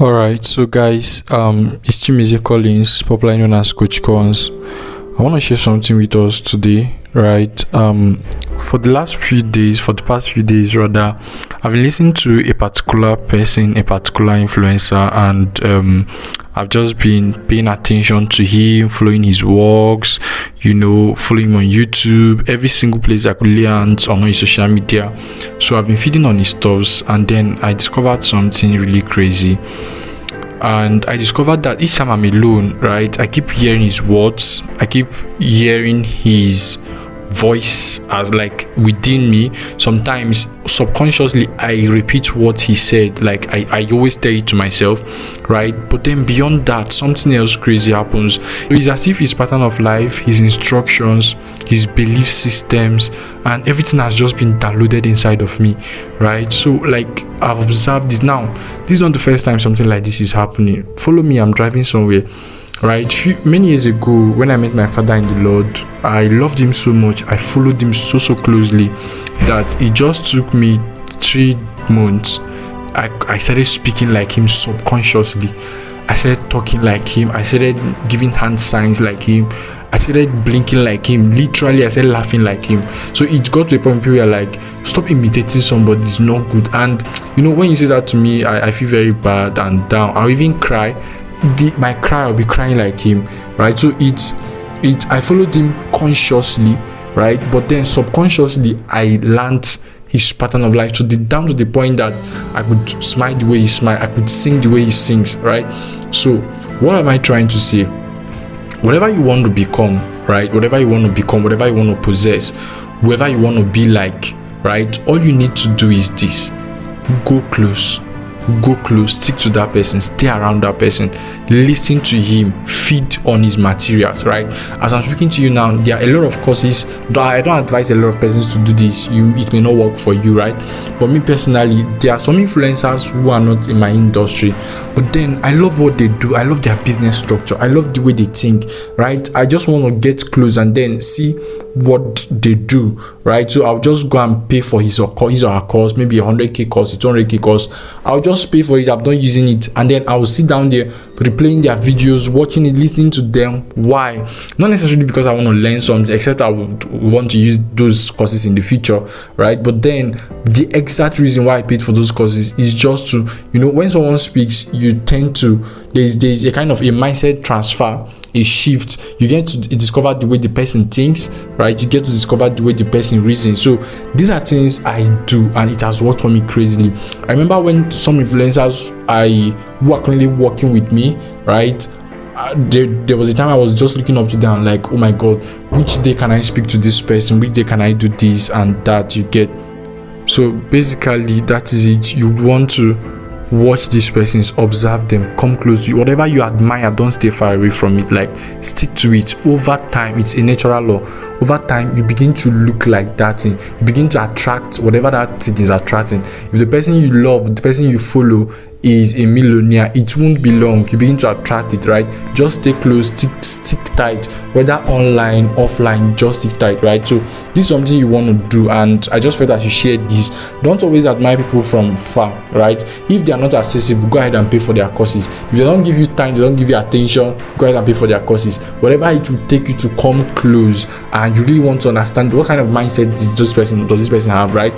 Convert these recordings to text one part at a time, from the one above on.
All right, so guys, it's Chimize Collins, popularly known as Coach Cons. I want to share something with us today, right? For the past few days, rather, I've been listening to a particular person, a particular influencer, and I've just been paying attention to him, following his works, following him on YouTube, every single place I could lay hands on his social media. So I've been feeding on his stuffs, and then I discovered something really crazy. And I discovered that each time I'm alone, right, I keep hearing his words, I keep hearing his voice as like within me. Sometimes subconsciously I repeat what he said, like I always tell it to myself, right? But then beyond that, something else crazy happens. It's as if his pattern of life, his instructions, his belief systems, and everything has just been downloaded inside of me, right? So like I've observed this. Now this is not the first time something like this is happening. Follow me, I'm driving somewhere, right? Many years ago, when I met my father in the Lord, I loved him so much. I followed him so closely that it just took me 3 months. I started speaking like him subconsciously. I started talking like him. I started giving hand signs like him. I started blinking like him. Literally, I started laughing like him. So it got to a point where you're like, stop imitating somebody, it's not good. And when you say that to me, I feel very bad and down. I'll even cry. My cry, I'll be crying like him, right? So I followed him consciously, right? But then subconsciously I learned his pattern of life down to the point that I could smile the way he smiles, I could sing the way he sings, right? So what am I trying to say? Whatever you want to become, right? Whatever you want to become, whatever you want to possess, whoever you want to be like, right? All you need to do is this: go close, stick to that person, stay around that person, listen to him, feed on his materials, right? As I'm speaking to you now, there are a lot of courses. I don't advise a lot of persons to do this. It may not work for you, right? But me personally, there are some influencers who are not in my industry, but then I love what they do. I love their business structure. I love the way they think, right? I just want to get close and then see what they do, right? So I'll just go and pay for his or her course, maybe 100k course, 200k course. I'll just pay for it. I'm not using it, and then I'll sit down there replaying their videos, watching it, listening to them. Why? Not necessarily because I want to learn something, except I would want to use those courses in the future, right? But then the exact reason why I paid for those courses is just to, when someone speaks, you tend to there's a kind of a mindset transfer, a shift. You get to discover the way the person thinks, right? You get to discover the way the person reasons. So these are things I do, and it has worked for me crazily. I remember when some influencers who are currently working with me, right? There was a time I was just looking up to them like, oh my god, which day can I speak to this person? Which day can I do this and that? You get. So basically that is it. You want to watch these persons, observe them, come close to you. Whatever you admire, don't stay far away from it. Like, stick to it. Over time, it's a natural law. Over time, you begin to look like that thing. You begin to attract whatever that thing is attracting. If the person you love, the person you follow is a millionaire, it won't be long. You begin to attract it, right? Just stay close, stick tight, whether online, offline, just stick tight, right? So this is something you want to do, and I just felt that you share this. Don't always admire people from far, right? If they are not accessible, go ahead and pay for their courses. If they don't give you time, they don't give you attention, go ahead and pay for their courses. Whatever it will take you to come close, and you really want to understand what kind of mindset does this person have, right?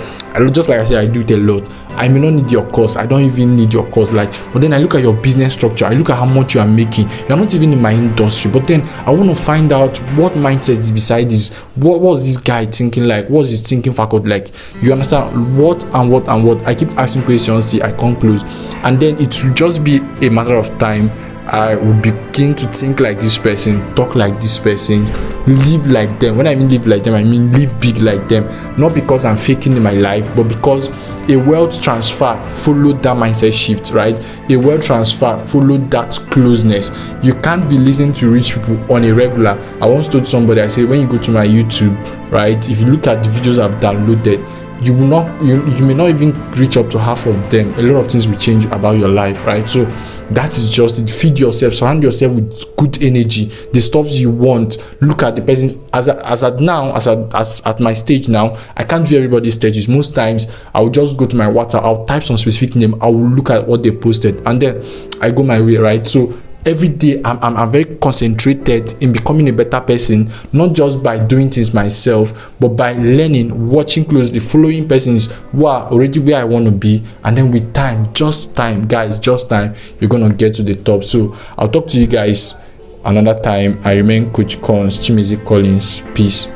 Just like I said, I do it a lot. I may not need your course, I don't even need your course, but then I look at your business structure, I look at how much you are making. You're not even in my industry, but then I want to find out what mindset is beside this. What was this guy thinking like? What's his thinking faculty like? You understand what. I keep asking questions till I come close, and then it will just be a matter of time. I would begin to think like this person, talk like this person, live like them. When I mean live like them, I mean live big like them. Not because I'm faking in my life, but because a wealth transfer followed that mindset shift, right? A wealth transfer followed that closeness. You can't be listening to rich people on a regular. I once told somebody, I said, when you go to my YouTube, right, if you look at the videos I've downloaded, you may not even reach up to half of them. A lot of things will change about your life, right? So That is just it. Feed yourself, surround yourself with good energy, the stuff you want. Look at the person. As at my stage now, I can't view everybody's stages. Most times I will just go to my WhatsApp, I'll type some specific name, I will look at what they posted, and then I go my way, right? So every day I'm very concentrated in becoming a better person, not just by doing things myself, but by learning, watching closely, following persons who are already where I want to be. And then with time, just time, guys, just time, you're gonna get to the top. So I'll talk to you guys another time. I remain Coach Cons, Chimezie Collins. Peace.